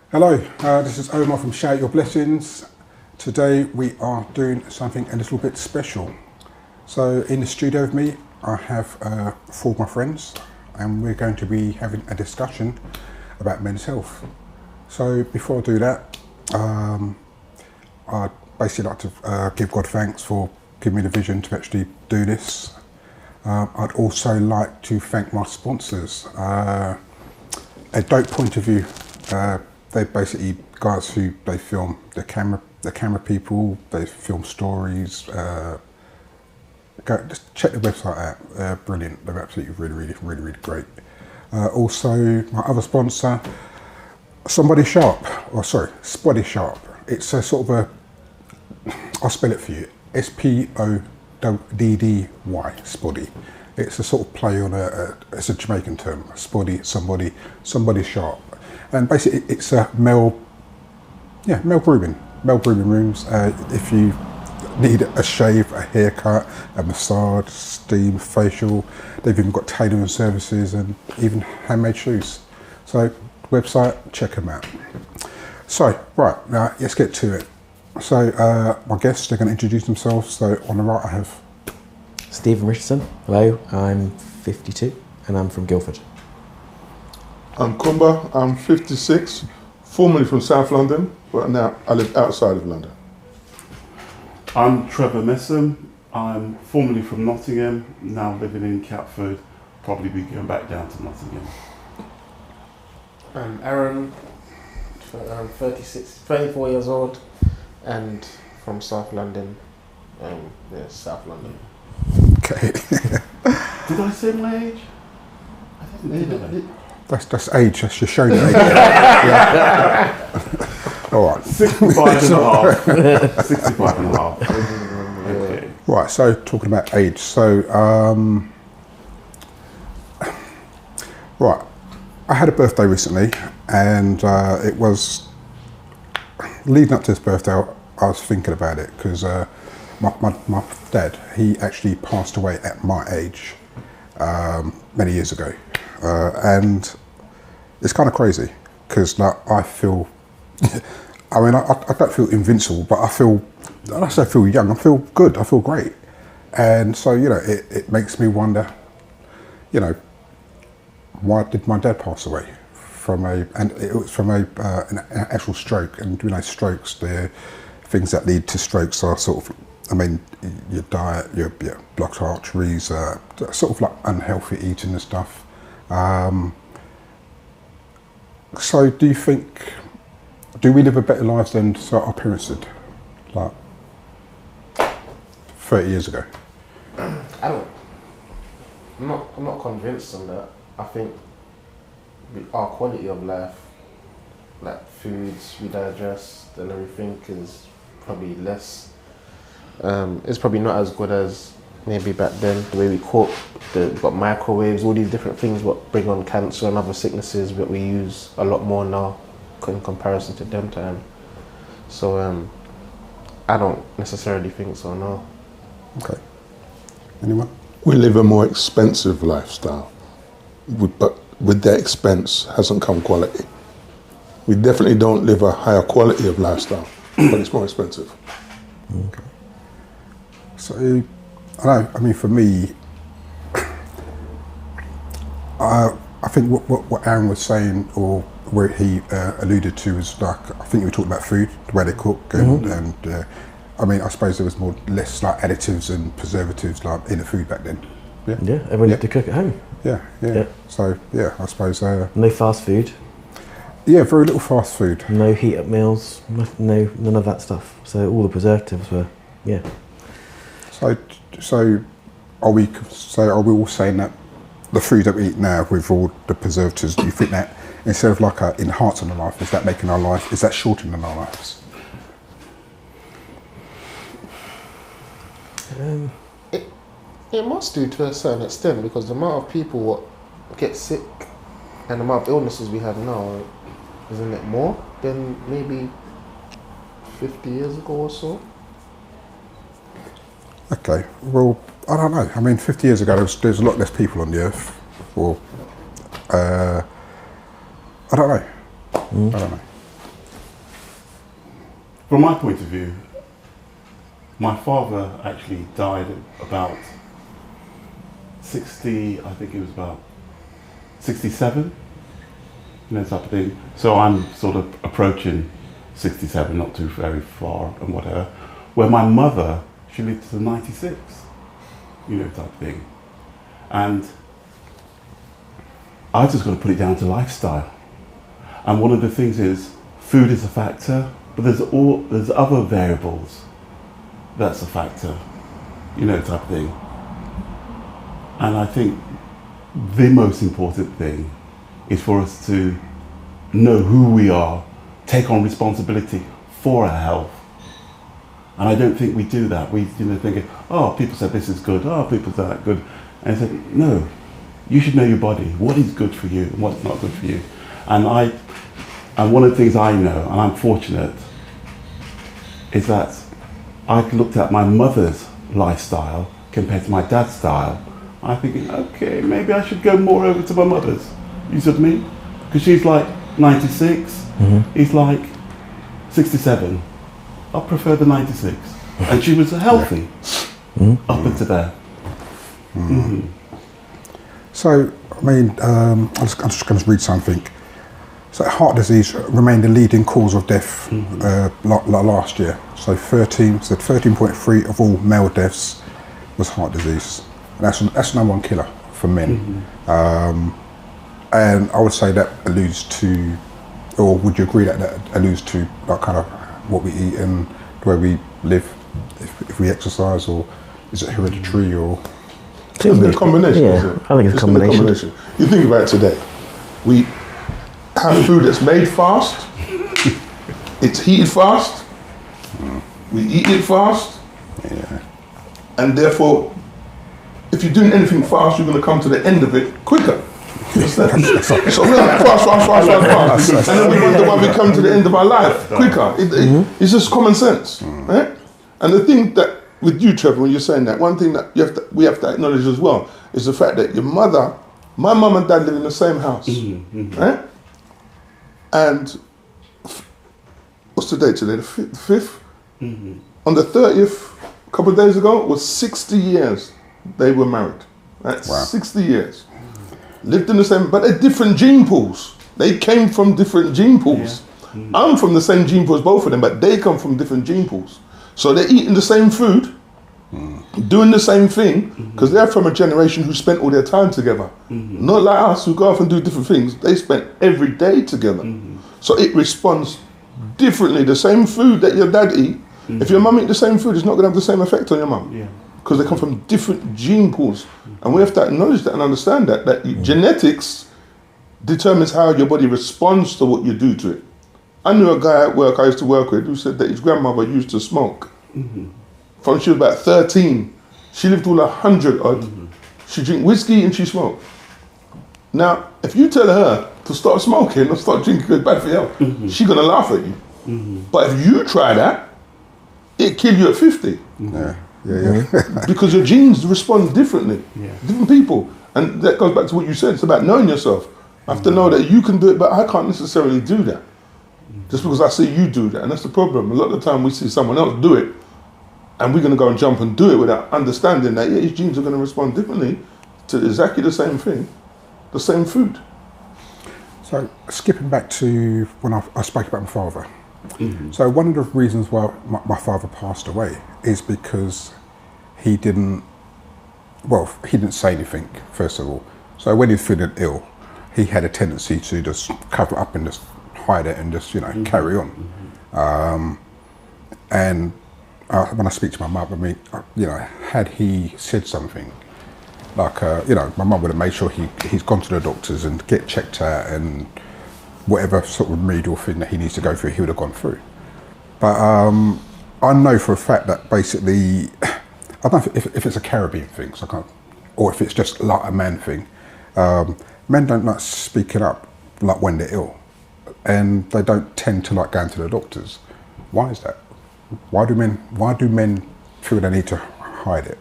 Hello, this is Omar from Shout Your Blessings. Today we are doing something a little bit special. So in the studio with me I have 4 of my friends and we're going to be having a discussion about men's health. So before I do that, I'd basically like to give God thanks for giving me the vision to actually do this. I'd also like to thank my sponsors. A dope point of view. They're basically guys who they film the camera people. They film stories. Just check the website out. They're brilliant. They're absolutely really great. Also, my other sponsor, Smoddysharp. It's a sort of a. I'll spell it for you. Spoddy. Spoddy. It's a sort of play on it's a Jamaican term. Spoddy, somebody sharp. And basically it's a male grooming rooms. If you need a shave, a haircut, a massage, steam, facial, they've even got tailoring services and even handmade shoes. So website, check them out. So right, now let's get to it. So my guests, they're going to introduce themselves. So on the right I have Stephen Richardson. Hello, I'm 52 and I'm from Guildford. I'm Kumba, I'm 56, formerly from South London, but now I live outside of London. I'm Trevor Messam, I'm formerly from Nottingham, now living in Catford, probably be going back down to Nottingham. I'm Aaron, I'm 24 years old and from South London, South London. Okay. Did I say my age? I didn't. That's age, that's your show age. Yeah. All right. 65 and a half. 65 and a half. Okay. Right, so talking about age. So, right, I had a birthday recently and it was, leading up to this birthday, I was thinking about it because my dad, he actually passed away at my age many years ago. And it's kind of crazy because like I feel, I mean I don't feel invincible, but I don't say I feel young, I feel good, I feel great. And so, you know, it makes me wonder, you know, why did my dad pass away? And it was from an actual stroke. And you know, strokes, the things that lead to strokes are sort of, I mean, your diet, your blocked arteries, sort of like unhealthy eating and stuff. So do you think, do we live a better lives than our parents did, like 30 years ago? I'm not convinced on that. I think our quality of life, like foods we digest and everything, is probably less. It's probably not as good as maybe back then. The way we cook, we've got microwaves, all these different things what bring on cancer and other sicknesses that we use a lot more now in comparison to them time. So I don't necessarily think so, no. Okay. Anyone? We live a more expensive lifestyle, but with that expense hasn't come quality. We definitely don't live a higher quality of lifestyle, but it's more expensive. Okay. So, I know, I mean, for me, I think what Aaron was saying, or where he alluded to, is like, I think you were talking about food, the way they cook, and I mean, I suppose there was less like additives and preservatives like in the food back then. Yeah. Yeah, everyone had to cook at home. Yeah. So yeah, I suppose. No fast food. Yeah, very little fast food. No heat up meals. No, none of that stuff. So all the preservatives were, yeah. So are we all saying that the food that we eat now with all the preservatives, do you think that instead of like enhancing our life, is that making our life, is that shortening our lives? It must do to a certain extent, because the amount of people what get sick and the amount of illnesses we have now, isn't it more than maybe 50 years ago or so? Okay, well, I don't know. I mean, 50 years ago, there's a lot less people on the earth. Or, I don't know. I don't know. from my point of view, my father actually died at about 60, I think it was about 67, type of thing. So I'm sort of approaching 67, not too very far and whatever. Where my mother, she lived to 96, type of thing. And I just got to put it down to lifestyle. And one of the things is, food is a factor, but there's other variables that's a factor, type of thing. And I think the most important thing is for us to know who we are, take on responsibility for our health. And I don't think we do that. We, think, oh, people said this is good, oh, people said that good. And I said, no, you should know your body, what is good for you and what's not good for you. And one of the things I know, and I'm fortunate, is that I looked at my mother's lifestyle compared to my dad's style. I'm thinking, okay, maybe I should go more over to my mother's. You see what I mean? Because she's like 96, he's like 67. I prefer the 96. And she was healthy up until there. So, I mean, I'm just going to read something. So heart disease remained the leading cause of death last year. So 13.3 of all male deaths was heart disease. And that's number one killer for men. And I would say that alludes to, or would you agree that alludes to like kind of what we eat and the way we live, if we exercise, or is it hereditary, or? It's a combination. Yeah, I think it's a combination. You think about it today, we have food that's made fast, it's heated fast, we eat it fast, and therefore, if you're doing anything fast, you're going to come to the end of it quicker. So we're like fast, and then we wonder why we come to the end of our life quicker. It's just common sense, right? And the thing that with you, Trevor, when you're saying that, one thing that we have to acknowledge as well is the fact that your mother, my mum and dad live in the same house, right? And what's the date today? The 5th? On the 30th, a couple of days ago, was 60 years they were married. Right? Wow. 60 years. Lived in the same, but they're different gene pools. They came from different gene pools. I'm from the same gene pool as both of them, but they come from different gene pools. So they're eating the same food, doing the same thing, because they're from a generation who spent all their time together. Not like us who go off and do different things. They spent every day together. So it responds differently. The same food that your dad eat, if your mum eat the same food, it's not going to have the same effect on your mum. Because they come from different gene pools. And we have to acknowledge that and understand that genetics determines how your body responds to what you do to it. I knew a guy at work I used to work with who said that his grandmother used to smoke. From she was about 13. She lived all 100 odd. She drink whiskey and she smoked. Now, if you tell her to stop smoking or stop drinking, it's bad for your health, she's going to laugh at you. But if you try that, it kill you at 50. Because your genes respond differently. Different people. And that goes back to what you said. It's about knowing yourself. I have to know that you can do it, but I can't necessarily do that. Just because I see you do that. And that's the problem. A lot of the time we see someone else do it, and we're going to go and jump and do it without understanding that his genes are going to respond differently to exactly the same thing, the same food. So skipping back to when I spoke about my father. So one of the reasons why my father passed away is because he didn't say anything, first of all. So when he was feeling ill, he had a tendency to just cover up and just hide it and just, carry on. And when I speak to my mum, I mean, had he said something, like, my mum would have made sure he's gone to the doctors and get checked out, and whatever sort of remedial thing that he needs to go through, he would have gone through. But I know for a fact that basically, I don't know if it's a Caribbean thing, or if it's just like a man thing. Men don't like speaking up like when they're ill, and they don't tend to like going to the doctors. Why is that? Why do men feel they need to hide it?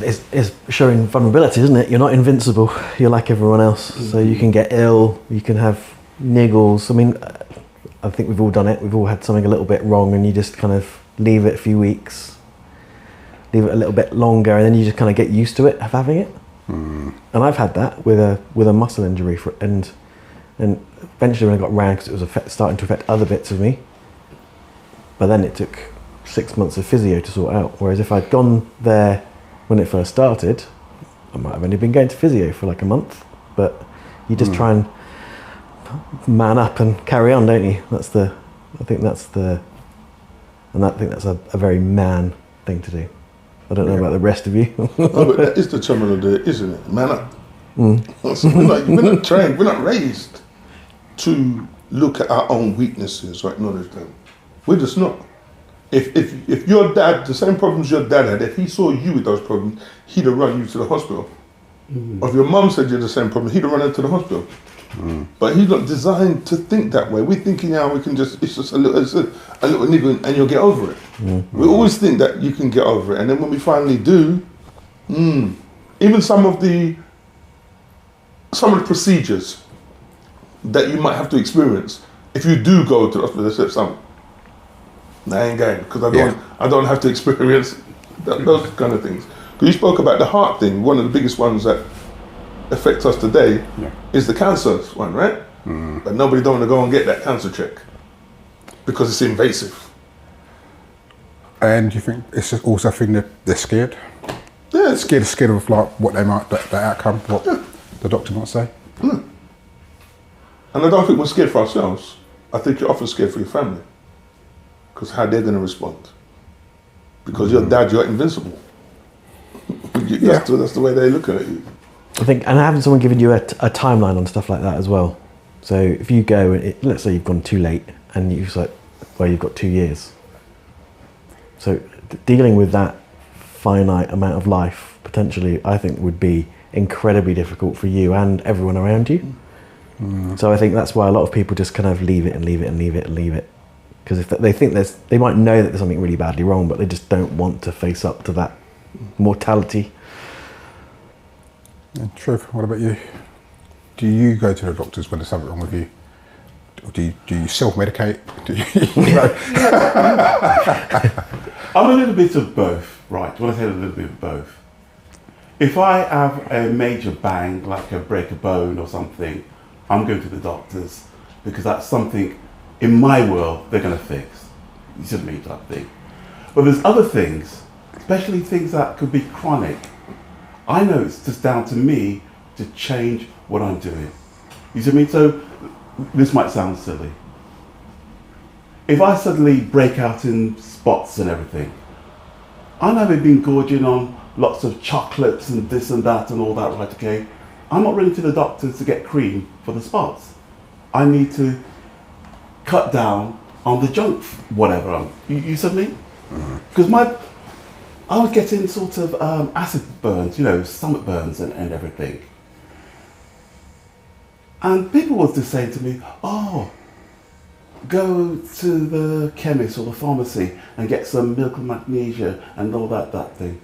It's showing vulnerability, isn't it? You're not invincible. You're like everyone else. So you can get ill, you can have niggles. I mean, I think we've all done it. We've all had something a little bit wrong, and you just kind of leave it a few weeks, leave it a little bit longer, and then you just kind of get used to it, of having it. And I've had that with a muscle injury, and eventually when I got round, because it was starting to affect other bits of me. But then it took 6 months of physio to sort out. Whereas if I'd gone there when it first started, I might have only been going to physio for like a month. But you just try and man up and carry on, don't you? I think that's a very man thing to do. I don't know about the rest of you. No, but that is the terminology, isn't it? Man up. So we're not trained, we're not raised to look at our own weaknesses or acknowledge them. We're just not. If your dad, the same problems your dad had, if he saw you with those problems, he'd have run you to the hospital. Or if your mum said you had the same problem, he'd have run her to the hospital. But he's not designed to think that way. We're thinking now we can just, it's just a little niggle and you'll get over it. We always think that you can get over it. And then when we finally do, even some of the procedures that you might have to experience, if you do go to the hospital, they say, I ain't going, because I don't have to experience those kind of things. Because you spoke about the heart thing, one of the biggest ones that affects us today is the cancer one, right? But nobody don't want to go and get that cancer check because it's invasive. And you think it's just also a thing that they're scared? Yeah, Scared of like what they might, the outcome, what the doctor might say. And I don't think we're scared for ourselves. I think you're often scared for your family, because how they're going to respond. Because your dad, you're invincible. That's the way they're looking at you. I think, and having someone giving you a timeline on stuff like that as well. So if you go, let's say you've gone too late, and you've got 2 years. So dealing with that finite amount of life, potentially, I think would be incredibly difficult for you and everyone around you. So I think that's why a lot of people just kind of leave it. Because if they think they might know that there's something really badly wrong, but they just don't want to face up to that mortality. And Trev, what about you? Do you go to the doctors when there's something wrong with you? Or do you self-medicate? I'm a little bit of both, right? When I say a little bit of both. If I have a major bang, like a break a bone or something, I'm going to the doctors, because that's something in my world they're going to fix. You see what I mean, type thing. But there's other things, especially things that could be chronic. I know it's just down to me to change what I'm doing. You see what I mean? So this might sound silly. If I suddenly break out in spots and everything, I know they've been gorging on lots of chocolates and this and that and all that, right, okay? I'm not running to the doctors to get cream for the spots. I need to cut down on the junk, whatever. You see what I mean? Because I was getting sort of acid burns, stomach burns and everything. And people was just saying to me, go to the chemist or the pharmacy and get some milk and magnesia and all that thing.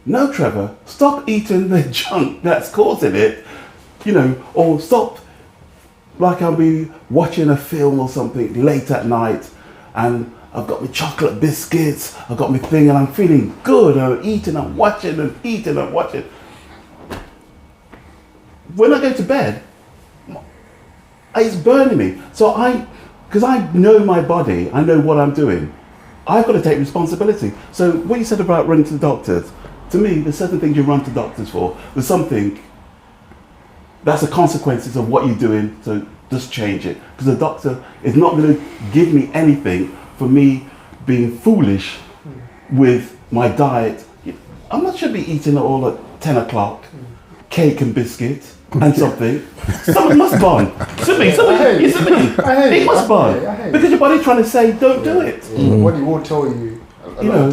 No, Trevor, stop eating the junk that's causing it, or stop, like I'll be watching a film or something late at night and I've got my chocolate biscuits, I've got my thing, and I'm feeling good, and I'm eating, I'm watching, and eating, and watching. When I go to bed, it's burning me. So because I know my body, I know what I'm doing, I've got to take responsibility. So what you said about running to the doctors, to me, there's certain things you run to doctors for. There's something that's the consequences of what you're doing, so just change it. Because the doctor is not going to give me anything for me being foolish with my diet. I'm not should be eating it all at 10 o'clock, cake and biscuit and something. Something must burn. It must burn. Because your body's trying to say, don't do it. What he will tell you.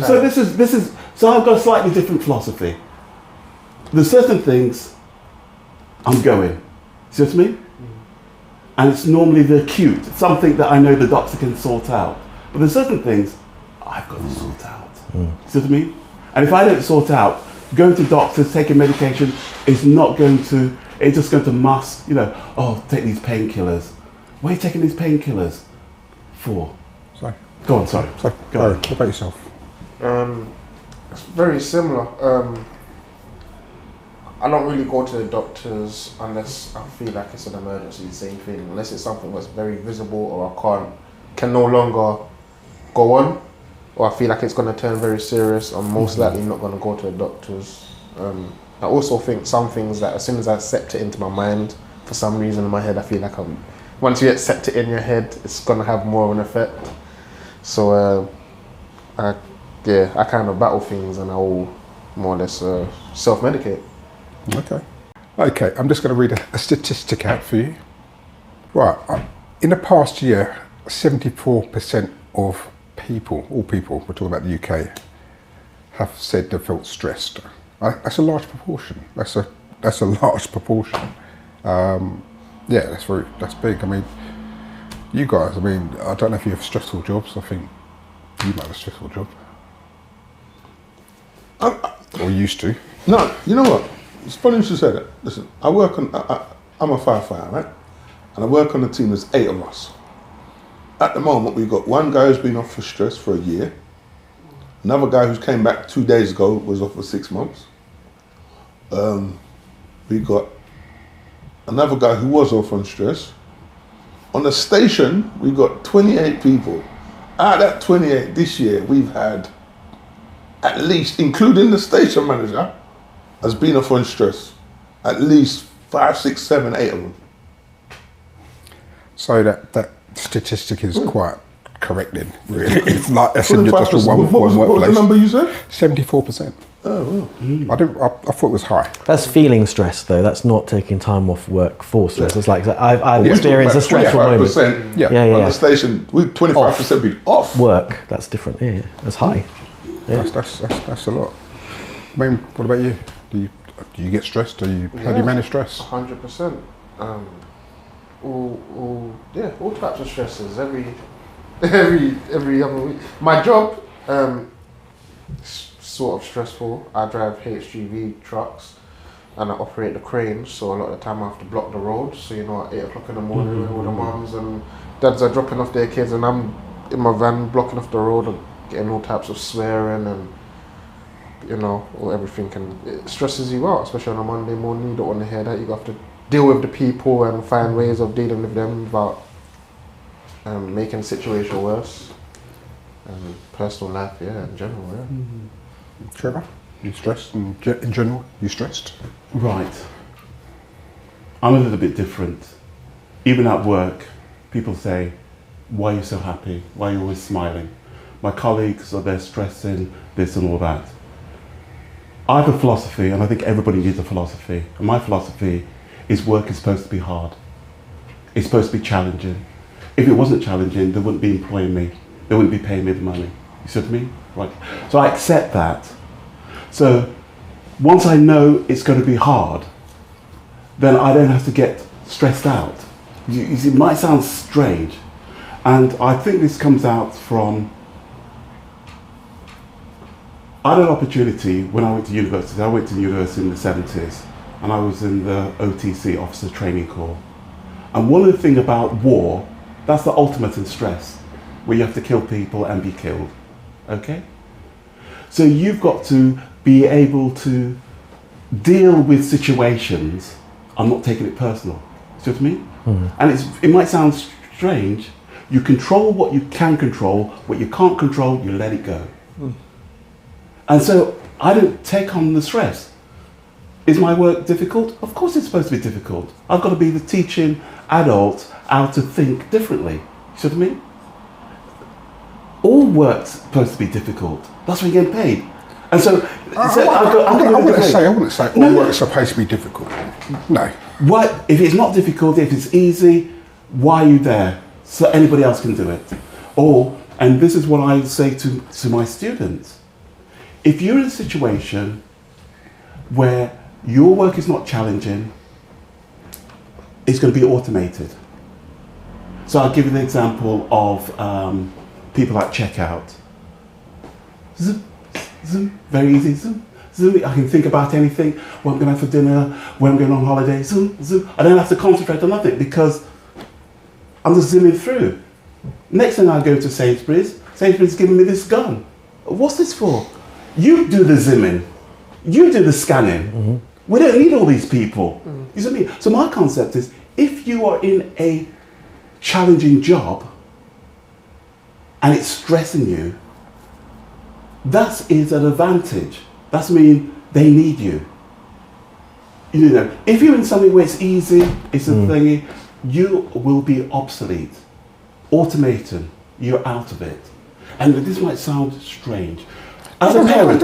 So this is, so I've got a slightly different philosophy. There's certain things I'm going. See what I mean? And it's normally the acute, something that I know the doctor can sort out. But there's certain things I've got to sort out. See what I mean? And if I don't sort out, going to doctors, taking medication is not going to, it's just going to mask, take these painkillers. Why are you taking these painkillers? 4. So, Go on, sorry. so Go Barry, on. what about yourself? It's very similar. I don't really go to the doctors unless I feel like it's an emergency, same thing. Unless it's something that's very visible or I can no longer go on, or I feel like it's going to turn very serious, I'm most likely not going to go to the doctors. I also think some things that as soon as I set it into my mind, for some reason in my head, I feel like once you get set it in your head, it's going to have more of an effect. So I kind of battle things and I will more or less self-medicate. Okay, I'm just going to read a statistic out for you. Right, in the past year, 74% of people, all people, we're talking about the UK, have said they felt stressed. That's a large proportion. That's a large proportion. Yeah, that's big. I mean, you guys, I mean, I don't know if you have stressful jobs. I think you might have a stressful job. Or used to. No, you know what? It's funny you should say that. Listen, I'm a firefighter, right? And I work on a team, there's 8 of us. At the moment, we've got one guy who's been off for stress for a year. Another guy who came back 2 days ago was off for 6 months. We got another guy who was off on stress. On the station, we got 28 people. Out of that 28 this year, we've had at least, including the station manager, has been off on stress. At least 5, 6, 7, 8 of them. So that statistic is quite correct then, really. It's like that's in just one what was workplace. the number you said? 74%. Oh, well. I thought it was high. That's feeling stressed though. That's not taking time off work for stress. It's like I've experienced a stressful moment. 25% Yeah. on the station, we 25% be off. Work, that's different. Yeah, that's high. Yeah. That's a lot. I mean, what about you? Do you get stressed? How do you manage stress? 100%. All types of stresses. Every other week. My job, sort of stressful. I drive HGV trucks and I operate the cranes, so a lot of the time I have to block the road. So at 8 o'clock in the morning, when all the mums and dads are dropping off their kids, and I'm in my van blocking off the road and getting all types of swearing and or everything, and it stresses you out, especially on a Monday morning. You don't want to hear that. You have to deal with the people and find ways of dealing with them without making the situation worse. Personal life, in general, Trevor, you stressed in general? You stressed? Right. I'm a little bit different. Even at work, people say, why are you so happy? Why are you always smiling? My colleagues are there stressing this and all that. I have a philosophy, and I think everybody needs a philosophy. And my philosophy is work is supposed to be hard. It's supposed to be challenging. If it wasn't challenging, they wouldn't be employing me. They wouldn't be paying me the money. You see what I mean? Right. So I accept that. So once I know it's going to be hard, then I don't have to get stressed out. You see, it might sound strange. And I think this comes out from, I had an opportunity when I went to university. I went to university in the 70s and I was in the OTC, Officer Training Corps. And one of the things about war, that's the ultimate in stress, where you have to kill people and be killed, okay? So you've got to be able to deal with situations. I'm not taking it personal, see what I mean? And it might sound strange. You control what you can control, what you can't control, you let it go. And so I don't take on the stress. Is my work difficult? Of course it's supposed to be difficult. I've got to be the teaching adult how to think differently. You see what I mean? All work's supposed to be difficult. That's why you're getting paid. And so, I wouldn't say all work is supposed to be difficult. No. What if it's not difficult? If it's easy, why are you there? So anybody else can do it. And this is what I say to my students. If you're in a situation where your work is not challenging, it's going to be automated. So I'll give you the example of people at checkout. Zoom, zoom, very easy, zoom, zoom. I can think about anything, what I'm going to have for dinner, where I'm going on holiday, zoom, zoom. I don't have to concentrate on nothing because I'm just zooming through. Next thing I go to Sainsbury's is giving me this gun. What's this for? You do the zimming. You do the scanning. We don't need all these people. You see what I mean? So my concept is, if you are in a challenging job and it's stressing you, that is an advantage. That's mean they need you. You know, if you're in something where it's easy, it's a thingy, you will be obsolete. Automaton, you're out of it. And this might sound strange. As a parent,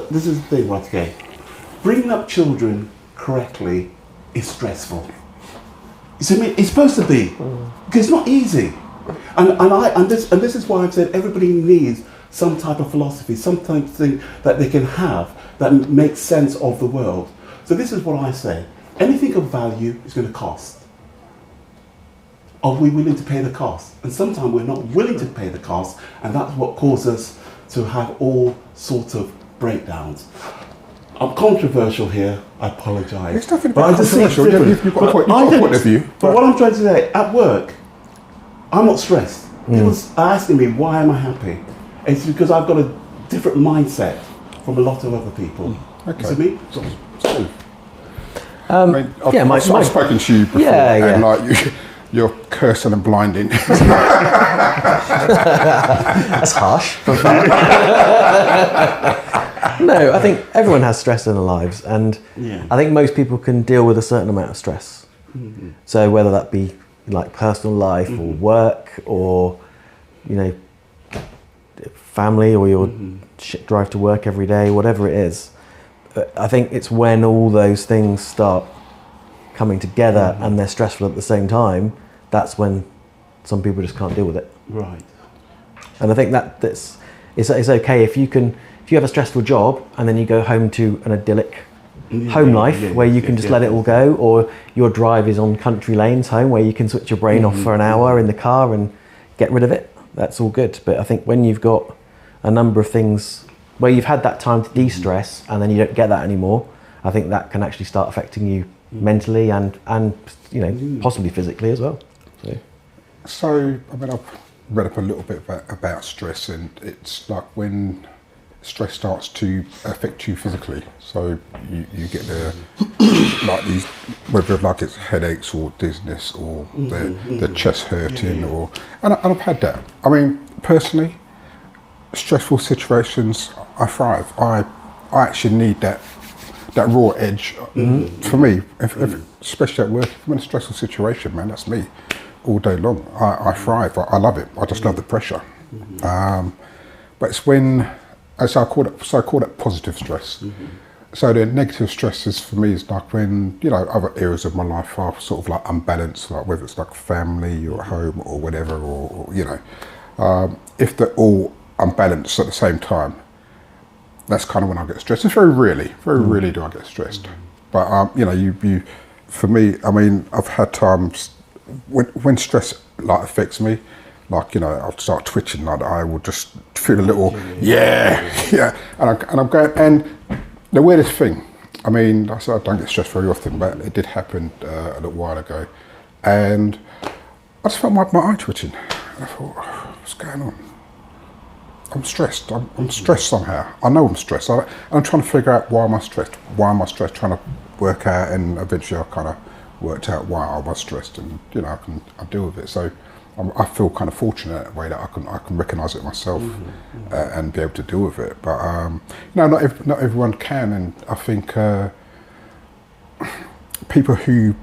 this is the thing, right, okay? Bringing up children correctly is stressful. You see what I mean? It's supposed to be, because it's not easy. And this is why I've said everybody needs some type of philosophy, something that they can have that makes sense of the world. So this is what I say. Anything of value is going to cost. Are we willing to pay the cost? And sometimes we're not willing to pay the cost, and that's what causes us to have all sorts of breakdowns. I'm controversial here, I apologise. It's nothing about controversial. You've got a point of view. But what I'm trying to say, at work, I'm not stressed. People are asking me, why am I happy? It's because I've got a different mindset from a lot of other people. Okay. You see me? I've spoken to you before, and like you're cursing and blinding. That's harsh. No, I think everyone has stress in their lives, and I think most people can deal with a certain amount of stress. So whether that be like personal life or work, or family, or your drive to work every day, whatever it is, I think it's when all those things start coming together and they're stressful at the same time, that's when some people just can't deal with it. Right. And I think it's okay if you have a stressful job and then you go home to an idyllic home life where you can just let it all go, or your drive is on country lanes home where you can switch your brain off for an hour in the car and get rid of it. That's all good. But I think when you've got a number of things where you've had that time to de-stress and then you don't get that anymore, I think that can actually start affecting you mentally and possibly physically as well. So I mean, I've read up a little bit about stress, and it's like when stress starts to affect you physically. So you get like these, whether like it's headaches or dizziness or the chest hurting, and I've had that. I mean, personally, stressful situations, I thrive. I actually need that raw edge. For me, if especially at work, if I'm in a stressful situation, man, that's me all day long. I thrive. I love it. I just love the pressure. But it's when, I call it positive stress. So the negative stresses for me is like when other areas of my life are sort of like unbalanced, like whether it's like family or home or whatever, or if they're all unbalanced at the same time, that's kind of when I get stressed. It's very rarely do I get stressed. But you for me, I mean, I've had times when stress like affects me, like I'll start twitching, like I will just feel a little and I'm going, and the weirdest thing, I mean, I don't get stressed very often, but it did happen a little while ago, and I just felt my eye twitching. And I thought, what's going on? I'm stressed. I'm stressed somehow. I know I'm stressed. I'm trying to figure out why am I stressed. Why am I stressed? Trying to work out, and eventually I kind of worked out why I was stressed, and I deal with it. So I feel kind of fortunate in a way that I can recognise it myself and be able to deal with it. But not everyone can, and I think people who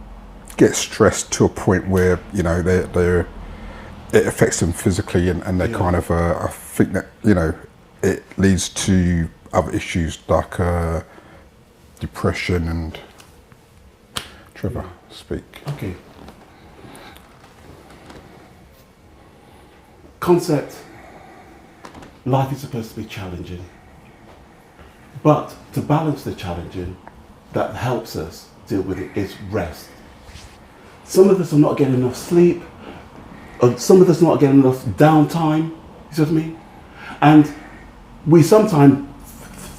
get stressed to a point where it affects them physically, and they kind of I think that it leads to other issues like depression and Trevor, speak. Okay. Concept, life is supposed to be challenging, but to balance the challenging, that helps us deal with it is rest. Some of us are not getting enough sleep, or some of us are not getting enough downtime, you see what I mean? And we sometimes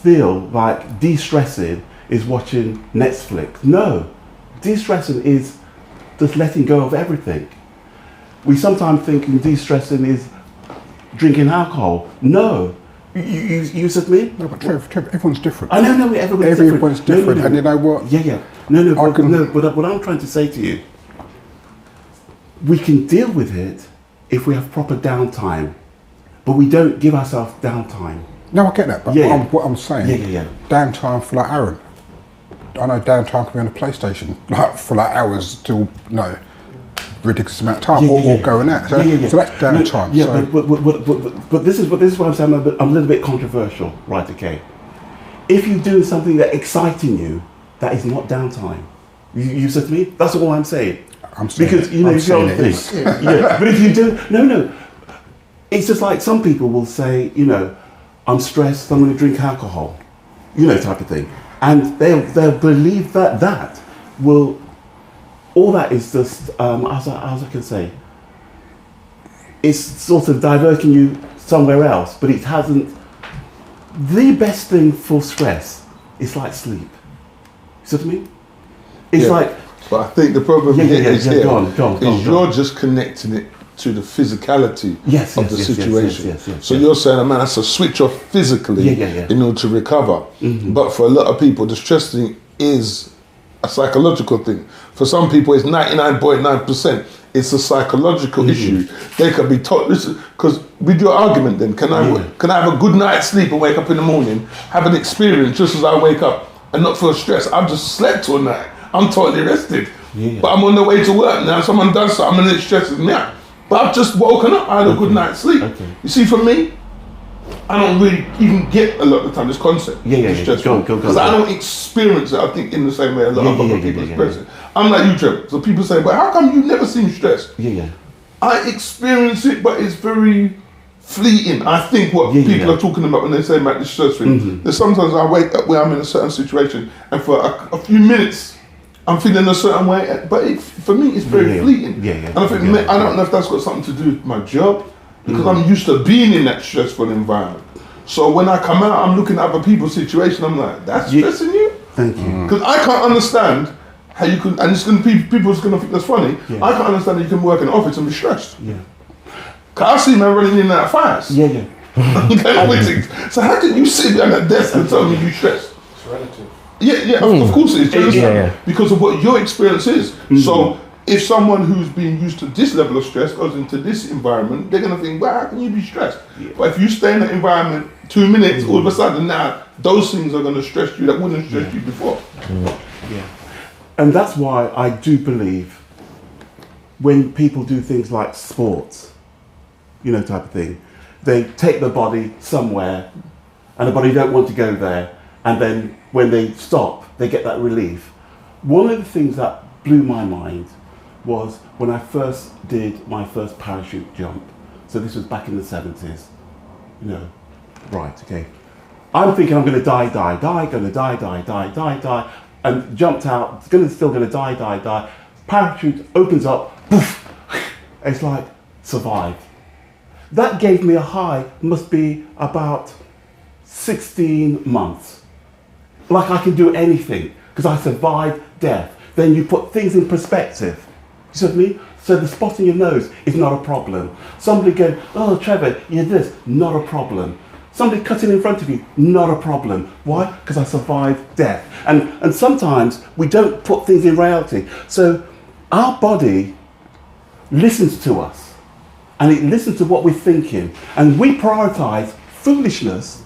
feel like de-stressing is watching Netflix. No, de-stressing is just letting go of everything. We sometimes think de-stressing is drinking alcohol. No. You said to me? No, but Trev, everyone's different. I know, Everyone's different. No. And you know what? Yeah. But what I'm trying to say to you, we can deal with it if we have proper downtime, but we don't give ourselves downtime. No, I get that, but what I'm saying, Yeah. downtime for like Aaron. I know downtime can be on the PlayStation, like for like hours till ridiculous amount of time, or going out. So, so that's downtime. But this is what I'm saying. I'm a little bit controversial, right? Okay. If you're doing something that's exciting you, that is not downtime. You said to me, that's all I'm saying. I'm saying because it. I'm saying it is. Yeah. But if you do, no. It's just like some people will say, I'm stressed, I'm going to drink alcohol, type of thing, and they'll believe that will. All that is just, as I can say, it's sort of diverting you somewhere else, but it hasn't. The best thing for stress is like sleep. You see what I mean? It's like. But I think the problem is you're just connecting it to the physicality of the situation. Yes, so you're saying, man, that's a switch off physically in order to recover. Mm-hmm. But for a lot of people, the stress thing is a psychological thing. For some people, it's 99.9%. It's a psychological issue. They can be taught, listen, because with your argument then, can I have a good night's sleep and wake up in the morning, have an experience just as I wake up and not feel stressed? I've just slept all night. I'm totally rested. But I'm on the way to work now. Someone does something and it stresses me out. But I've just woken up. I had a good night's sleep. You see, for me, I don't really even get a lot of the time this concept. Because I don't experience it, I think, in the same way a lot of other people express it. I'm like you, Trevor. So people say, but how come you never seem stressed? I experience it, but it's very fleeting. I think what people are talking about when they say about the stress thing. There's sometimes I wake up where I'm in a certain situation and for a few minutes I'm feeling a certain way, but for me it's very fleeting. And I think I don't know if that's got something to do with my job, because I'm used to being in that stressful environment. So when I come out, I'm looking at other people's situation, I'm like, that's stressing you? Thank you. Because I can't understand how you can, and it's going to be, people's going to think that's funny, I can't understand how you can work in an office and be stressed. Because I see man running in and out of fires. So how can you sit behind that desk and tell me you're stressed? It's relative. Of course it is. Because of what your experience is. So if someone who's been used to this level of stress goes into this environment, they're going to think, well, how can you be stressed? But if you stay in that environment 2 minutes, all of a sudden now, those things are going to stress you that wouldn't stress you before. And that's why I do believe when people do things like sports, type of thing, they take the body somewhere and the body don't want to go there. And then when they stop, they get that relief. One of the things that blew my mind was when I first did my first parachute jump. So this was back in the 70s. Right, okay. I'm thinking I'm going to die, going to die, and jumped out, still going to die. Parachute opens up, poof. It's like, survive. That gave me a high, must be about 16 months. Like I can do anything, because I survived death. Then you put things in perspective. You see what I mean? So the spot in your nose is not a problem. Somebody going, oh Trevor, you're this, not a problem. Somebody cutting in front of you, not a problem. Why? Because I survived death. And sometimes we don't put things in reality. So our body listens to us, and it listens to what we're thinking, and we prioritize foolishness.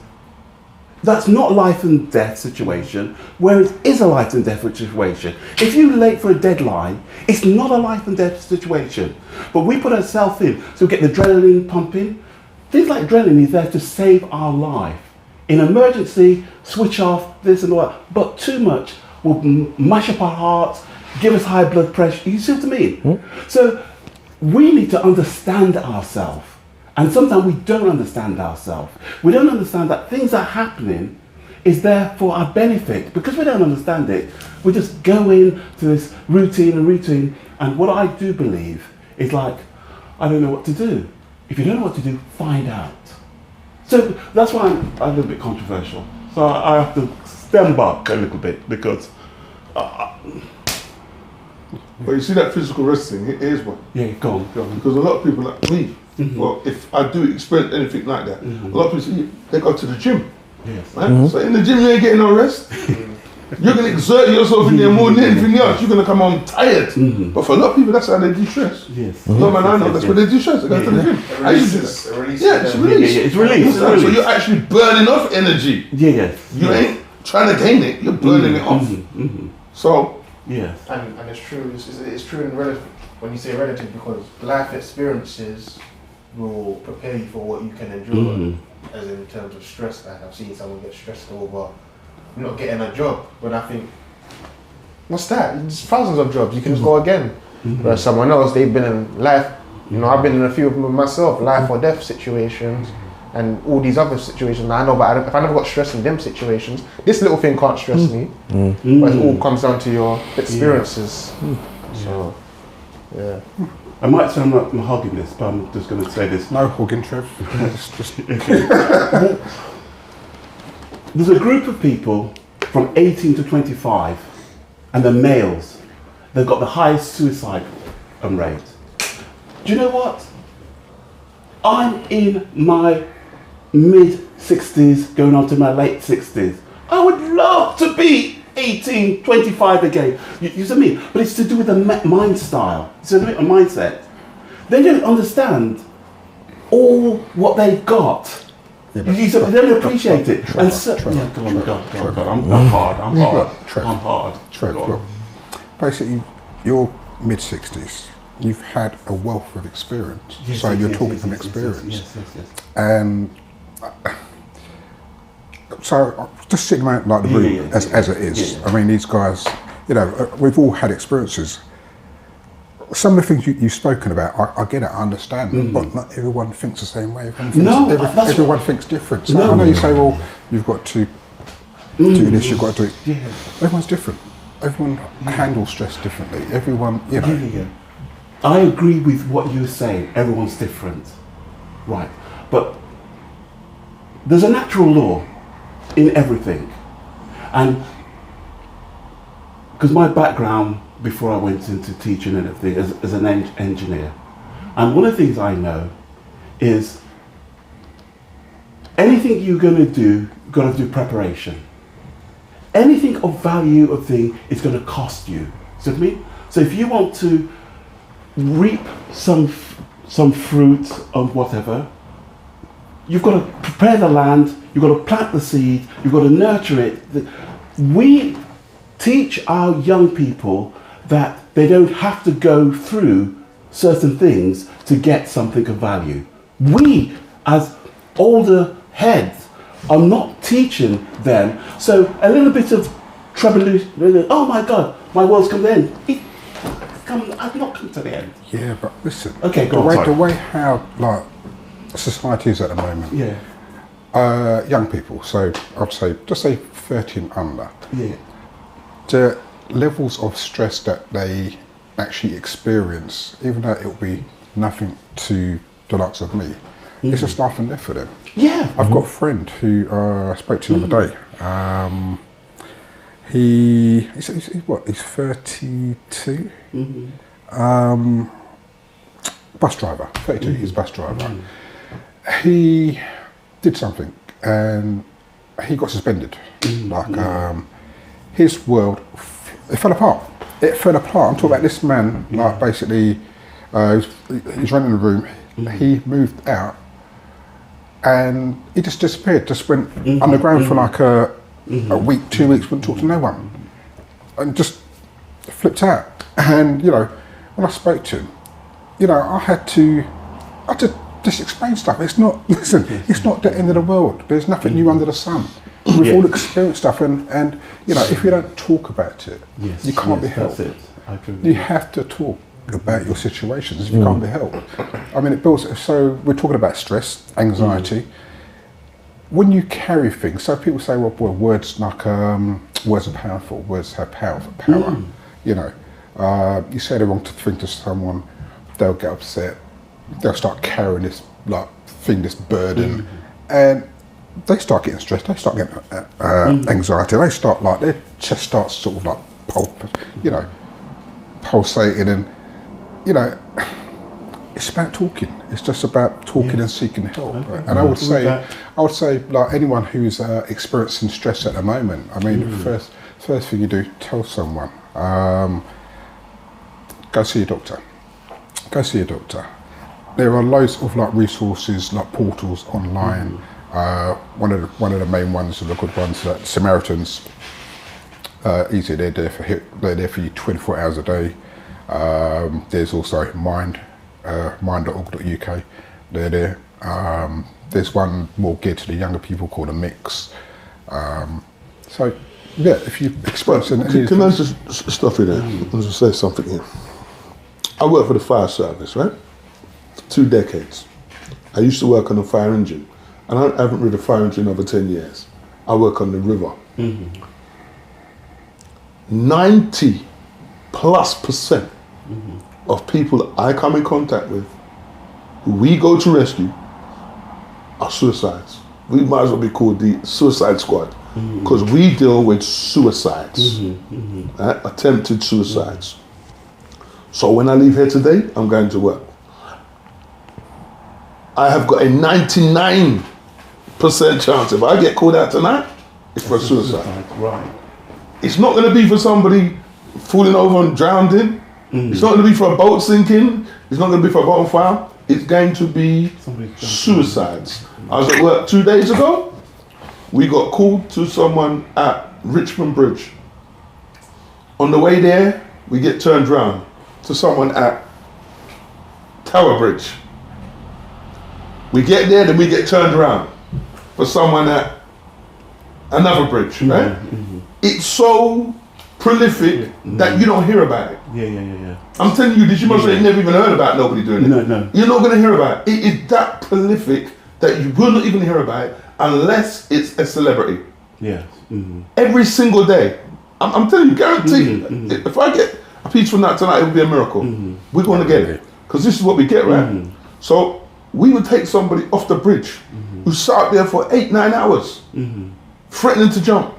That's not life and death situation, whereas it is a life and death situation. If you're late for a deadline, it's not a life and death situation. But we put ourselves in, so we get the adrenaline pumping. Things like adrenaline is there to save our life. In emergency, switch off this and that, but too much will mash up our hearts, give us high blood pressure. You see what I mean? So we need to understand ourselves. And sometimes we don't understand ourselves. We don't understand that things are happening is there for our benefit. Because we don't understand it, we just go into this routine. And what I do believe is like, I don't know what to do. If you don't know what to do, find out. So that's why I'm a little bit controversial. So I have to stand back a little bit because But you see that physical rest thing, here's one. Yeah, go on. Because a lot of people like me, well, if I do experience anything like that, a lot of people say, they go to the gym. Yes. Right? So in the gym you ain't getting no rest. You're going to exert yourself in there more than anything else. You're going to come home tired. But for a lot of people, that's how they de-stress. Yes. A lot of man I know, that's where they de-stress. They go to the gym. I used to do that. Yeah, it's release. It's release. So you're actually burning off energy. Yeah, yes. You ain't trying to gain it, you're burning it off. So, yes. And it's true, it's true in relative, when you say relative, because life experiences will prepare you for what you can endure, as in terms of stress. Like I've seen someone get stressed over not getting a job, but I think, what's that? There's thousands of jobs, you can just go again. Whereas someone else, they've been in life, I've been in a few of them myself, life or death situations, and all these other situations. I know, but if I never got stressed in them situations, this little thing can't stress me. But it all comes down to your experiences. So, yeah. I might sound like I'm hogging this, but I'm just going to say this. No hogging, Trev. It's just There's a group of people from 18 to 25, and they're males. They've got the highest suicide rate. Do you know what? I'm in my mid-60s, going on to my late 60s. I would love to be 18, 25 again. You see what I mean? But it's to do with the mind style. It's to do with a mindset. They don't understand all what they've got. They don't appreciate it. Trevor, And so, Trevor, yeah, go on, go on, Trevor. go on. I'm hard. Trev, I'm hard. Trev, Go on. look, basically, you're mid-60s. You've had a wealth of experience. Yes, So yes, you're yes, talking yes, from yes, experience. Yes. And so just sitting around like the room as it is. Yeah. I mean, these guys, we've all had experiences. Some of the things you've spoken about, I get it, I understand, but not everyone thinks the same way. Everyone thinks different. So I know you say, well, you've got to do this, you've got to do it. Yeah. Everyone's different. Everyone handles stress differently. Everyone, Yeah. I agree with what you're saying. Everyone's different. Right. But there's a natural law in everything. And because my background before I went into teaching and everything as an engineer, and one of the things I know is anything you're going to do, you've got to do preparation. Anything of value of thing is going to cost you. See what I mean? So if you want to reap some fruit of whatever, you've got to prepare the land, you've got to plant the seed, you've got to nurture it. We teach our young people that they don't have to go through certain things to get something of value. We, as older heads, are not teaching them. So a little bit of trouble, oh my God, my world's come to the end. I've not come to the end. Yeah, but listen. Okay, go on. The way how society is at the moment. Yeah. Young people. So I'd say just say 30 and under. Yeah. The levels of stress that they actually experience, even though it'll be nothing to the likes of me, it's just nothing there for them. Yeah. I've got a friend who I spoke to the other day. He's 32. Bus driver, 32. He's a bus driver. He did something and he got suspended. His world, it fell apart. It fell apart. I'm talking about this man. Basically, he's renting a room. He moved out. And he just disappeared, just went underground for a week, 2 weeks, wouldn't talk to no one. And just flipped out. And, when I spoke to him, I had to just explain stuff. It's not, listen, it's not the end of the world. There's nothing new under the sun. We've all experienced stuff and if you don't talk about it, you can't be helped. That's it. I agree with you have to talk about your situations if you can't be helped. I mean, it builds, so we're talking about stress, anxiety. When you carry things, so people say, well words words are powerful, words have power. You say the wrong thing to someone, they'll get upset, they'll start carrying this this burden, and they start getting stressed, they start getting anxiety, they start their chest starts sort of pulp, pulsating, and you know, it's about talking. It's just about talking and seeking help. And I would say, like anyone who's experiencing stress at the moment, I mean, first thing you do, tell someone. Go see your doctor. Go see your doctor. There are loads of like resources, like portals online. One of the main ones, the good ones, like Samaritans. Easy, they're there for you 24 hours a day. There's also mind.org.uk. They're there. There's one more geared to the younger people called a Mix. So yeah, if you experience can I just stop you there? I'll just say something here. I work for the fire service, right? For 2 decades. I used to work on a fire engine, and I haven't rid a fire engine over 10 years. I work on the river. 90+% of people that I come in contact with, who we go to rescue, are suicides. We might as well be called the suicide squad, because we deal with suicides, attempted suicides. So when I leave here today, I'm going to work. I have got a 99% chance if I get called out tonight, it's for suicide. Right. It's not going to be for somebody falling over and drowning. It's not going to be for a boat sinking. It's not going to be for a bonfire. It's going to be suicides. I was at work 2 days ago. We got called to someone at Richmond Bridge. On the way there, we get turned round to someone at Tower Bridge. We get there, then we get turned around for someone at another bridge, right? It's so prolific that you don't hear about it. Yeah. I'm telling you this, you must have never even heard about nobody doing it. No. You're not going to hear about it. It is that prolific that you will not even hear about it unless it's a celebrity. Yes. Every single day. I'm telling you, guaranteed. If I get a piece from that tonight, it will be a miracle. We're going to get it. Because this is what we get, right? So we would take somebody off the bridge who sat up there for 8-9 hours, threatening to jump.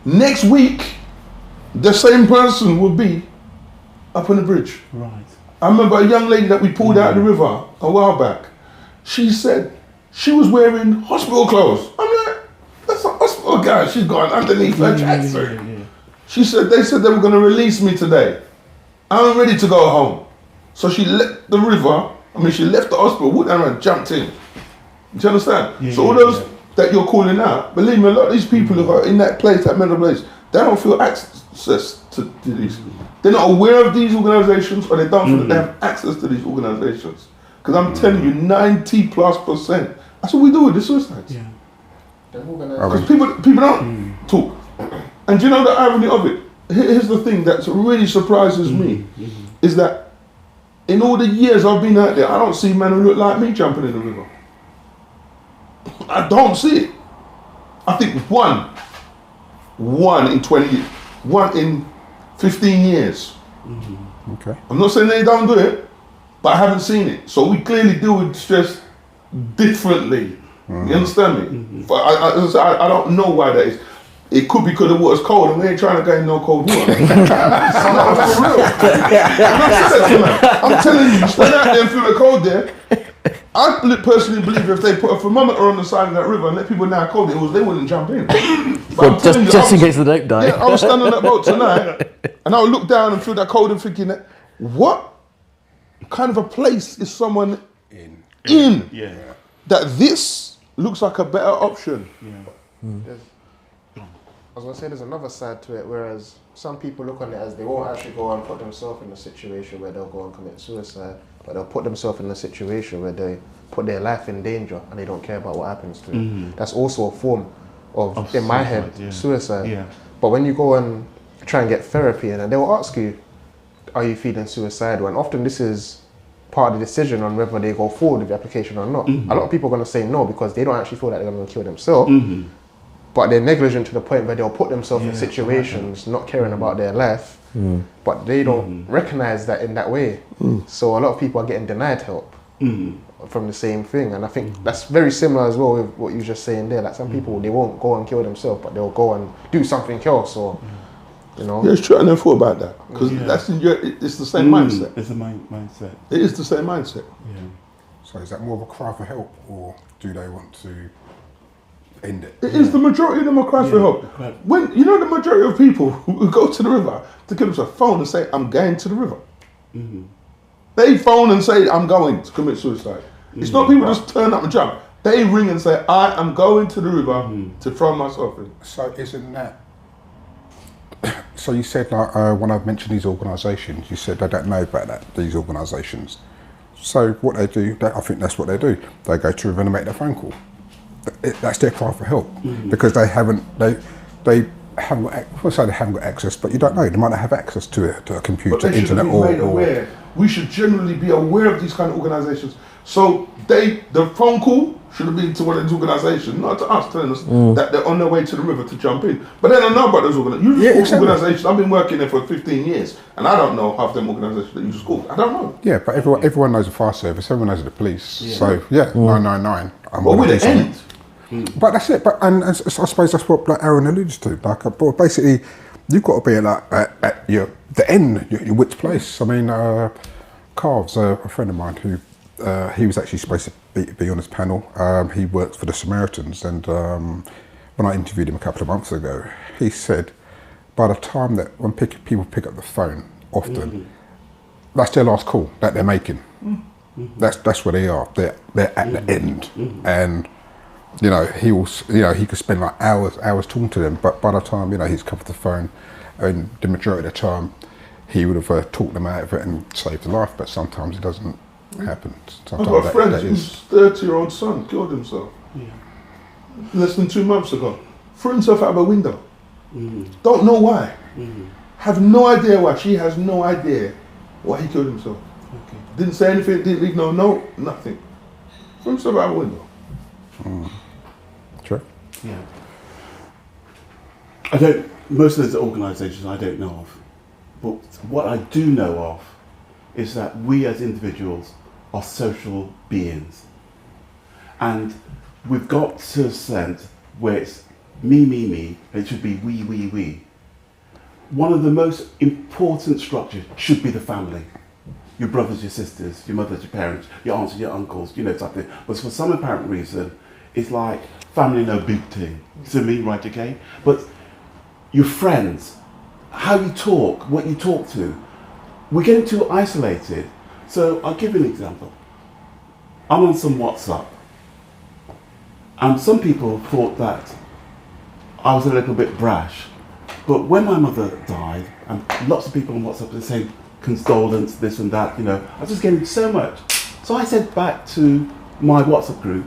Next week, the same person will be up on the bridge. Right. I remember a young lady that we pulled out of the river a while back. She said she was wearing hospital clothes. I'm like, that's a hospital guy. She's gone underneath her tracksuit. She said, they said they were going to release me today. I'm ready to go home. So she left the river, she left the hospital, walked down and jumped in. Do you understand? So all those that you're calling out, believe me, a lot of these people who are in that place, that mental place, they don't feel access to these. They're not aware of these organizations, or they don't feel that they have access to these organizations. Because I'm telling you, 90+%, that's what we do with the suicides. Because people don't talk. And do you know the irony of it? Here's the thing that really surprises me, is that in all the years I've been out there, I don't see men who look like me jumping in the river. I don't see it. I think one in 20 years, one in 15 years. Okay. I'm not saying they don't do it, but I haven't seen it. So we clearly deal with stress differently. You understand me? But I don't know why that is. It could be because the water's cold and we ain't trying to get in no cold water. No, for real. I'm telling you, stand out there and feel the cold there. I personally believe if they put a thermometer on the side of that river and let people know how cold it was, they wouldn't jump in. Well, just in case they don't die. Yeah, I was standing on that boat tonight and I would look down and feel that cold and thinking, what kind of a place is someone in? Yeah. That this looks like a better option. I was going to say there's another side to it, whereas some people look on it as they won't actually go and put themselves in a situation where they'll go and commit suicide, but they'll put themselves in a situation where they put their life in danger and they don't care about what happens to it. That's also a form of in suicide, my head, suicide. Yeah. But when you go and try and get therapy, and they will ask you, are you feeling suicidal? And often this is part of the decision on whether they go forward with the application or not. A lot of people are going to say no because they don't actually feel like they're going to kill themselves. But they're negligent to the point where they'll put themselves in situations not caring about their life, but they don't recognize that in that way. So a lot of people are getting denied help from the same thing. And I think that's very similar as well with what you were just saying there. Like some people, they won't go and kill themselves, but they'll go and do something else or You know. Yeah, it's true. I never thought about that because that's in your. It's the same mindset. It's a mindset. It is the same mindset. Yeah. So is that more of a cry for help, or do they want to end it? It is the majority of them are crying for help. When you know the majority of people who go to the river to kill themselves phone and say, "I'm going to the river." Mm-hmm. They phone and say, "I'm going to commit suicide." It's not people just turn up and jump. They ring and say, "I am going to the river to throw myself in." So isn't that? So you said like when I mentioned these organisations, you said they don't know about that. These organisations. So what they do, I think that's what they do. They go to the river and make their phone call. That's their cry for help because they haven't. They haven't. Well, say they haven't got access, but you don't know. They might not have access to a computer, But they should internet, be made aware. We should generally be aware of these kind of organisations. So the phone call should have been to one of these organisations, not to us, telling us that they're on their way to the river to jump in. But then I know about those organisations. I've been working there for 15 years, and I don't know half them organisations that you just called. I don't know. Yeah, but everyone knows the fire service. Everyone knows the police. Yeah. So 999. Well, we're the end. But that's it. But and I suppose that's what like Aaron alludes to. Like, but basically, you've got to be like at the end, your wit's place. I mean, Carves, a friend of mine who he was actually supposed to be on this panel. He works for the Samaritans, and when I interviewed him a couple of months ago, he said by the time that when people pick up the phone, often that's their last call that they're making. That's where they are. They're at the end, and you know he could spend like hours talking to them, but by the time he's covered the phone, and the majority of the time he would have talked them out of it and saved a life. But sometimes it doesn't happen. Sometimes I've got a friend whose 30-year-old son killed himself less than 2 months ago. Threw himself out of a window. Don't know why. Have no idea why. She has no idea why he killed himself. Okay. Didn't say anything, didn't leave no note, nothing. Threw himself out of a window. Sure. Yeah. Most of those organisations I don't know of. But what I do know of is that we as individuals are social beings. And we've got to a sense where it's me, and it should be we. One of the most important structures should be the family. Your brothers, your sisters, your mothers, your parents, your aunts, your uncles, something. But for some apparent reason, it's like family no big thing. To me, right, okay? But your friends, how you talk, what you talk to, we're getting too isolated. So I'll give you an example. I'm on some WhatsApp, and some people thought that I was a little bit brash. But when my mother died, and lots of people on WhatsApp are saying condolence, this and that, I was just getting so much. So I said back to my WhatsApp group,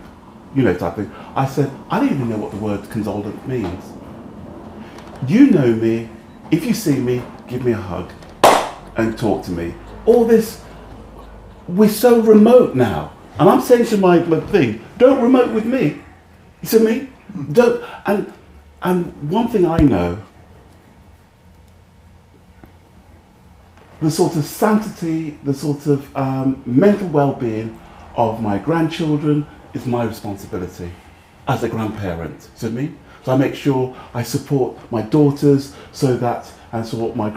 type thing, I said, I don't even know what the word condolence means. You know me, if you see me, give me a hug and talk to me. All this, we're so remote now. And I'm saying to my thing, don't remote with me. You see me? Don't, and one thing I know, the sort of sanctity, the sort of mental well-being of my grandchildren is my responsibility as a grandparent. You see me? So I make sure I support my daughters and support my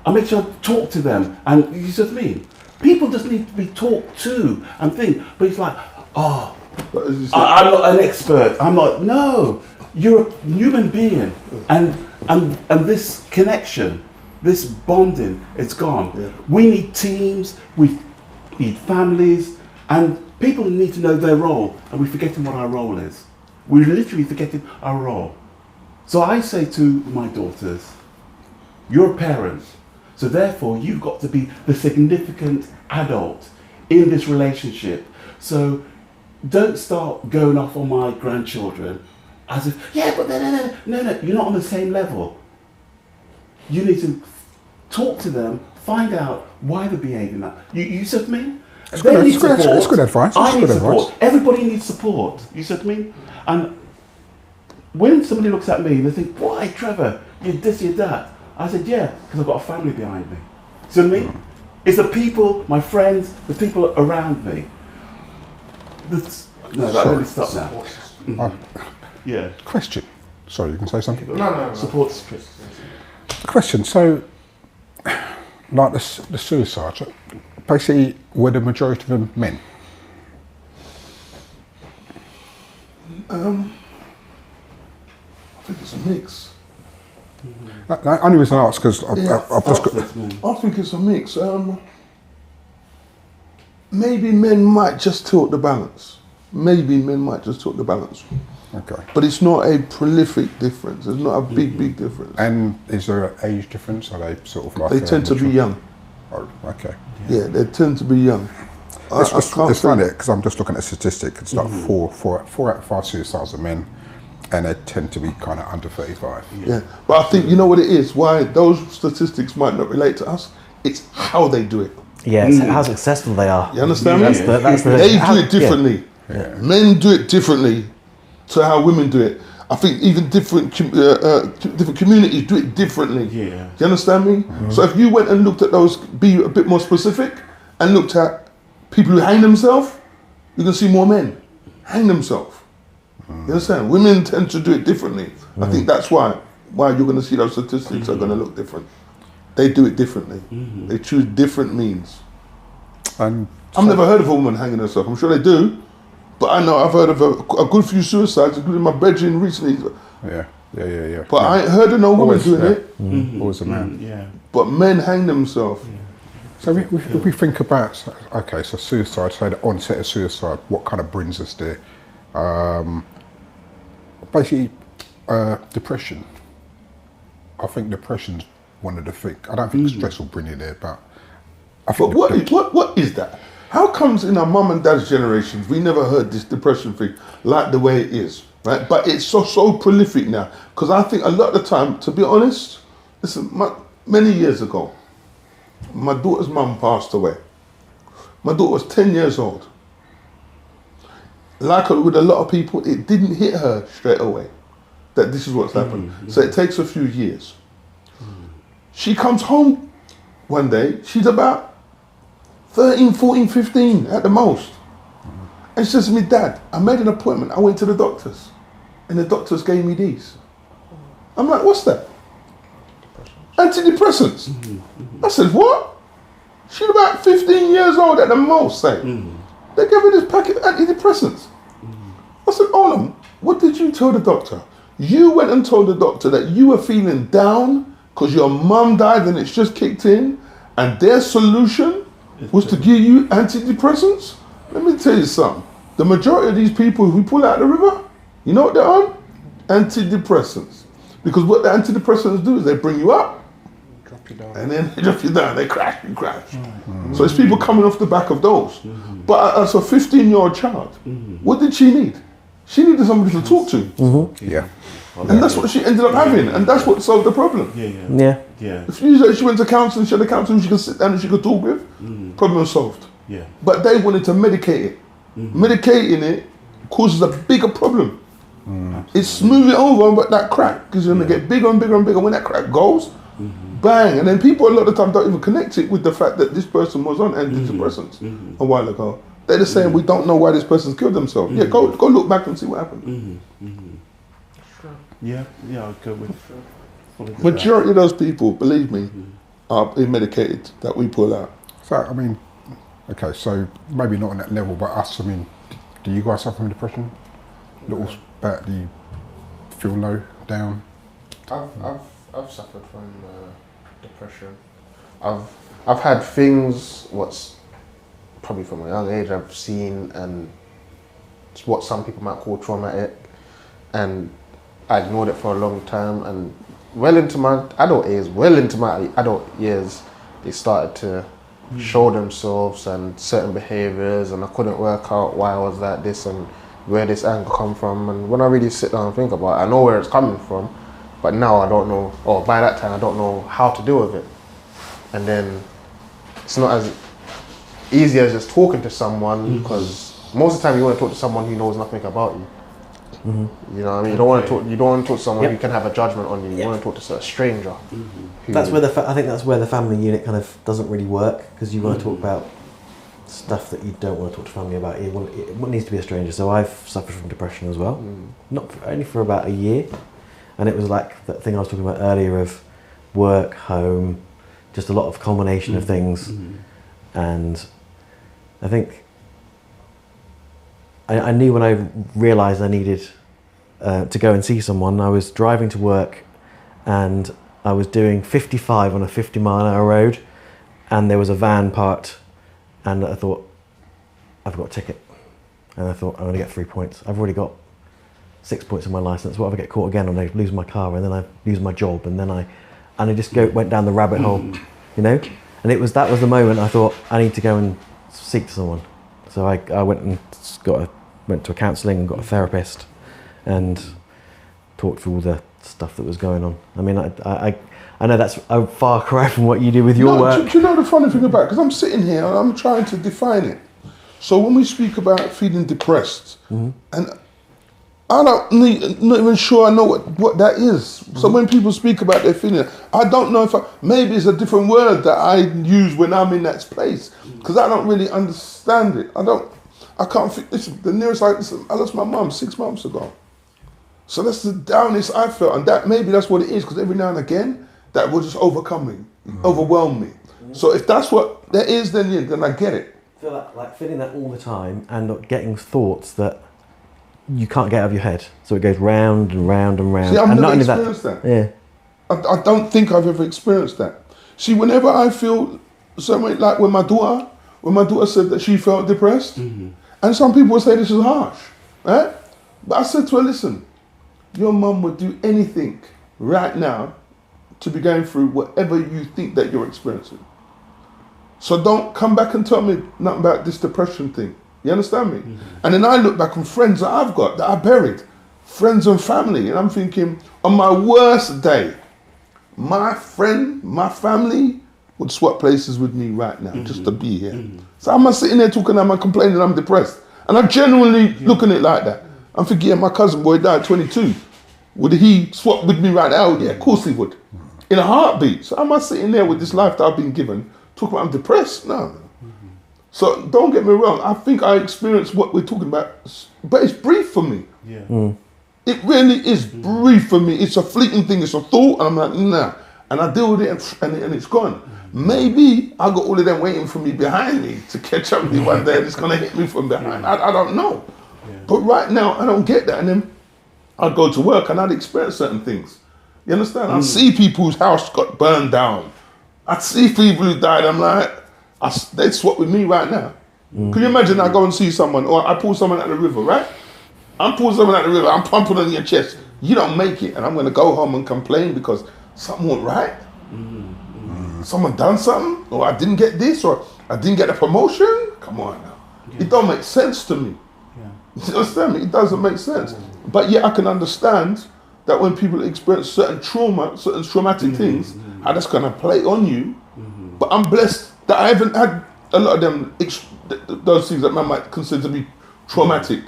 I make sure I talk to them, and you see what I mean? People just need to be talked to and think, but it's like, I'm not an expert. I'm not. No, you're a human being, and this connection, this bonding, it's gone. Yeah. We need teams. We need families, and people need to know their role, and we're forgetting what our role is. We're literally forgetting our role. So I say to my daughters, you're a parent, so therefore you've got to be the significant adult in this relationship. So don't start going off on my grandchildren as if, but no, you're not on the same level. You need to talk to them, find out why they're behaving that. You see what I mean? That's good advice. I need support. Everybody needs support. You see what I mean? And when somebody looks at me, they think, why, Trevor, you're this, you're that. I said, yeah, because I've got a family behind me. See what I mean? It's the people, my friends, the people around me. I really stop now. Yeah. Question. Sorry, you can say something? No. Support. Question. So, like the suicides, basically, were the majority of them men? I think it's a mix. The only reason I ask because I've just got. I think it's a mix. Maybe men might just tilt the balance. Okay. But it's not a prolific difference. It's not a big difference. And is there an age difference? Are they sort of like? They tend to be young. Oh, okay. Yeah, they tend to be young. It's funny because I'm just looking at a statistic. It's like 4 out of 5 suicides are men, and they tend to be kind of under 35. Yeah, but I think you know what it is. Why those statistics might not relate to us. It's how they do it. Yeah, it's how successful they are. You understand me? They do it differently. Yeah. Men do it differently to how women do it. I think even different communities do it differently. Yeah. Do you understand me? So if you went and looked at those, be a bit more specific, and looked at people who hang themselves, you can see more men hang themselves. You understand? Women tend to do it differently. I think that's why you're going to see those statistics are going to look different. They do it differently. They choose different means. And I've never heard of a woman hanging herself. I'm sure they do, but I know I've heard of a good few suicides, including my bedroom recently. yeah. But I ain't heard of no woman doing it. Always a man. Yeah. But men hang themselves. So if we think about, okay, so suicide, say the onset of suicide, what kind of brings us there? Basically, depression. I think depression's one of the things. I don't think stress will bring you there, but I think. But what is that? How comes in our mum and dad's generations we never heard this depression thing like the way it is, right? But it's so prolific now. Because I think a lot of the time, to be honest, listen, many years ago, my daughter's mum passed away. My daughter was 10 years old. Like with a lot of people, it didn't hit her straight away that this is what's happened. So it takes a few years. She comes home one day, she's about 13, 14, 15 at the most. And she says to me, Dad, I made an appointment, I went to the doctors, and the doctors gave me these. I'm like, what's that? Antidepressants. I said, what? She's about 15 years old at the most, say. They gave her this packet of antidepressants. I said, hold on, what did you tell the doctor? You went and told the doctor that you were feeling down because your mum died and it's just kicked in, and their solution was to give you antidepressants? Let me tell you something. The majority of these people who pull out the river, you know what they're on? Antidepressants. Because what the antidepressants do is they bring you up, Drop you down. and then they drop you down, they crash. So it's people coming off the back of those. But as a 15-year-old child, what did she need? She needed somebody to talk to. Yeah. And that's what she ended up having, and that's what solved the problem. Yeah. If she went to counselling, she had a counsellor she could sit down and she could talk with, problem solved. Yeah. But they wanted to medicate it. Medicating it causes a bigger problem. It's smooth it over, but that crack is going to get bigger and bigger and bigger. When that crack goes, bang. And then people a lot of the time don't even connect it with the fact that this person was on antidepressants a while ago. They're just saying, we don't know why this person's killed themselves. Yeah, go look back and see what happened. Yeah, I'll go with Majority of those people, believe me, are medicated that we pull out. So I mean, okay, so maybe not on that level, but us. I mean, do you guys suffer from depression? Little spat? Do you feel low, down? I've suffered from depression. I've had things what's probably from a young age I've seen, and it's what some people might call traumatic, and I ignored it for a long time, and well into my adult years, they started to show themselves and certain behaviours, and I couldn't work out why I was like this and where this anger come from. And when I really sit down and think about it, I know where it's coming from, but now I don't know, or by that time I don't know how to deal with it. And then it's not as easy as just talking to someone, because most of the time you want to talk to someone who knows nothing about you. You know what I mean? You don't want to talk to someone who can have a judgment on you. You want to talk to a stranger. That's where I think that's where the family unit kind of doesn't really work, because you want to talk about stuff that you don't want to talk to family about. It needs to be a stranger. So I've suffered from depression as well, only for about a year, and it was like that thing I was talking about earlier of work, home, just a lot of culmination of things. And I think I knew when I realised I needed to go and see someone. I was driving to work and I was doing 55 on a 50-mile-an-hour road, and there was a van parked, and I thought, I've got a ticket. And I thought, I'm going to get 3 points. I've already got 6 points on my licence. What if I get caught again and I lose my car, and then I lose my job, and then I just went down the rabbit hole, you know? And that was the moment I thought, I need to go and seek someone. So I went and went to a counselling and got a therapist and talked through all the stuff that was going on. I mean, I know that's a far cry from what you do with your work. Do you know the funny thing about it? Because I'm sitting here and I'm trying to define it. So when we speak about feeling depressed, and I not even sure I know what that is. So when people speak about their feeling, I don't know if maybe it's a different word that I use when I'm in that place, because I don't really understand it. I can't think. The nearest I lost my mum 6 months ago. So that's the downest I felt, and maybe that's what it is, because every now and again that will just overwhelm me. So if that's what that is, then I get it. I feel like feeling that all the time and getting thoughts that you can't get out of your head. So it goes round and round and round. See, I've and never experienced that. Yeah. I don't think I've ever experienced that. See, whenever I feel something, like when my daughter said that she felt depressed, and some people would say this is harsh, right? But I said to her, listen, your mum would do anything right now to be going through whatever you think that you're experiencing. So don't come back and tell me nothing about this depression thing. You understand me? And then I look back on friends that I've got, that I buried, friends and family, and I'm thinking, on my worst day, my friend, my family would swap places with me right now just to be here. So I'm not sitting there talking, I'm complaining, I'm depressed. And I genuinely look at it like that. I'm thinking, yeah, my cousin boy died at 22. Would he swap with me right now? Yeah, of course he would. In a heartbeat. So am I sitting there with this life that I've been given, talking about I'm depressed? No. So don't get me wrong, I think I experienced what we're talking about, but it's brief for me. It really is brief for me. It's a fleeting thing, it's a thought, and I'm like, nah. And I deal with it and it's gone. Maybe I got all of them waiting for me behind me to catch up with me one day and it's gonna hit me from behind. I don't know. But right now, I don't get that. And then I'd go to work and I'd experience certain things. You understand? I'd see people whose house got burned down. I'd see people who died. I'm like, they'd swap with me right now. Can you imagine I go and see someone, or I pull someone out of the river, right? I'm pulling someone out of the river, I'm pumping on your chest. You don't make it, and I'm going to go home and complain because something went right. Someone done something, or I didn't get this, or I didn't get a promotion. Come on now. It don't make sense to me. You understand me? It doesn't make sense. But yet I can understand that when people experience certain trauma, certain traumatic things, how that's going to play on you. But I'm blessed that I haven't had a lot of them, those things that man might consider to be traumatic.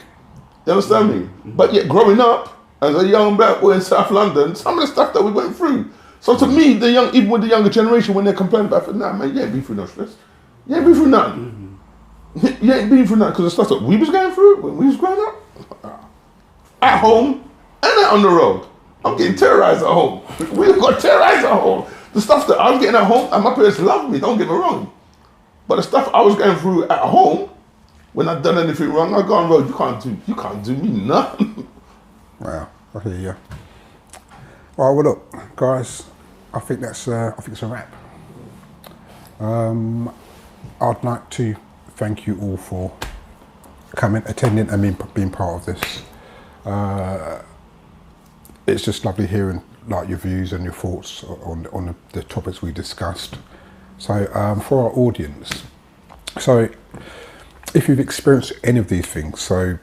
You understand me? But yet growing up as a young black boy in South London, some of the stuff that we went through. So to me, even with the younger generation, when they're complaining about it, nah man, you ain't been through no stress. You ain't been through nothing. You ain't been through nothing, because the stuff that we was going through when we was growing up, at home and out on the road. I'm getting terrorized at home. We got terrorized at home. The stuff that I was getting at home, and my parents loved me, don't get me wrong. But the stuff I was going through at home, when I'd done anything wrong, I go on road, you can't do me nothing. Wow, I hear you. Well, look, guys, I think it's a wrap. I'd like to thank you all for coming, attending, and being part of this. It's just lovely hearing your views and your thoughts on the topics we discussed. So for our audience, so if you've experienced any of these things, so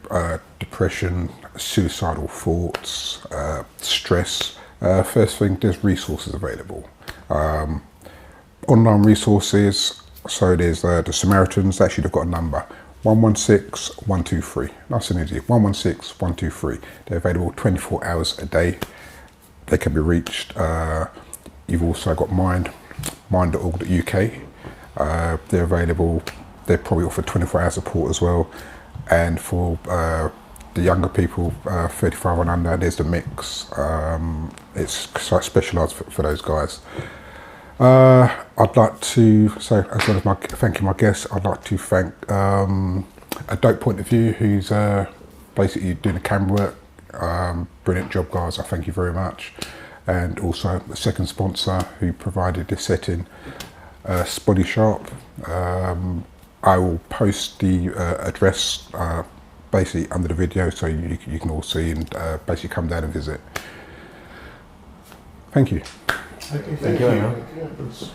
depression, suicidal thoughts, stress, first thing, there's resources available. Online resources, so there's the Samaritans, actually they've got a number, 116-123, nice and easy, 116-123. They're available 24 hours a day. They can be reached. You've also got mind.org.uk. They're available. They probably offer 24-hour support as well. And for the younger people, 35 and under, there's the mix. It's quite specialised for those guys. I'd like to, so as well as thanking my guests, I'd like to thank A Dope Point of View, who's basically doing the camera work. Brilliant job, guys. I thank you very much. And also the second sponsor who provided this setting, Smoddysharp. I will post the address basically under the video, so you can all see and basically come down and visit. Thank you. Thank you. Thank you.